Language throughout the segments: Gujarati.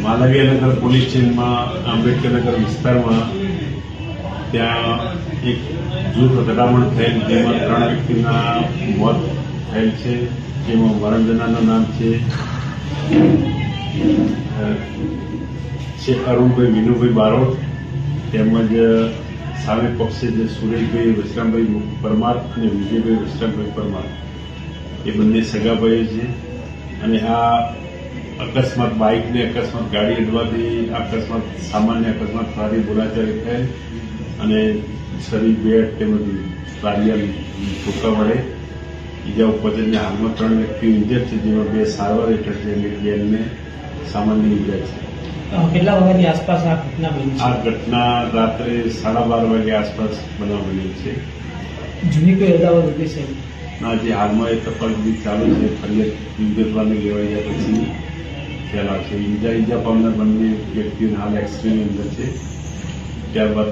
માલવીયાનગર પોલીસ સ્ટેશનમાં આંબેડકરનગર વિસ્તારમાં ત્યાં એક જૂથ અથડામણ થયેલ જેમાં 3 વ્યક્તિના મોત થયેલ છે. જેમાં મરણજનાનું નામ છે અરુણભાઈ વિનુભાઈ બારોટ, તેમજ સામે પક્ષે જે સુરેશભાઈ વિશ્રામભાઈ પરમાર અને વિજયભાઈ વિશ્રામભાઈ પરમાર એ બંને સગાભાઈ છે. અને આ અકસ્માત બાઇકને અકસ્માત ગાડી અડવાથી અકસ્માત સામાન્ય અકસ્માત થવાથી બોલાચાલી થયેલ અને શરીર બેટ તેમજ લાલિયા ધોકા વડે ઈજા ઉપજને હાલમાં 3 વ્યક્તિઓ ઇન્જર છે, જેમાં 2 સારવાર હેઠળ છે અને 2ને સામાન્ય ઈજા છે. કેટલા વાગ્યાની આસપાસ આ ઘટના બની? આ ઘટના રાત્રે 12:30 વાગે આસપાસ બનાવ બની છે. જૂની કોઈ અદાવત હતી છે? ના, જે હાલમાં એ તપાસ ચાલુ છે. ફરિયાદ વિગતવારની લેવાઈ ગયા પછી ખ્યાલ આવશે. ઈજા પામનાર બંને વ્યક્તિઓને હાલ એક્સરેની અંદર છે. ત્યારબાદ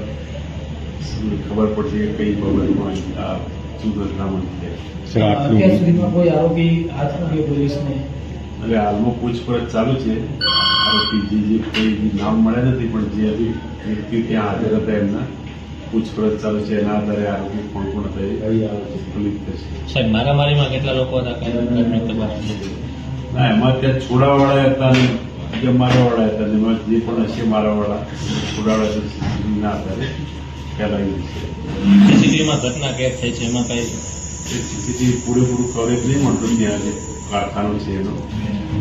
ખબર પડશે કે કઈ બાબતમાં આ શું અથડામણ છે. અત્યાર સુધીમાં કોઈ આરોપી હાથ લાગ્યો પોલીસને? એટલે હાલમાં પૂછપરછ ચાલુ છે. આરોપી જે કોઈ નામ મળે નથી, પણ જે વ્યક્તિ ત્યાં હાજર હતા એમના પૂછપરછ ચાલુ છે. એના આધારે આરોપી કોણ કોણ હતા પોલીસ થશે. સાહેબ, મારામારીમાં કેટલા લોકો હતા? ના, એમાં ત્યાં છોડાવાળા હતા અને બીજા મારાવાળા હતા. એમાં જે પણ હશે મારાવાળા છોડાવાળા ના આધારે ખ્યાલ આવી છે. સીસીટીવીમાં ઘટના કેદ થઈ છે, એમાં કઈ સીસીટીવી પૂરેપૂરું કવરેજ નહીં મળતું. ત્યાં જે કારખાનો છે એનો,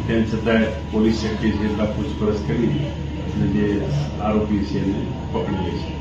તેમ છતાં પોલીસ સેક્ટરી છે એટલા પૂછપરછ કરી અને જે આરોપી છે એને પકડી લે છે.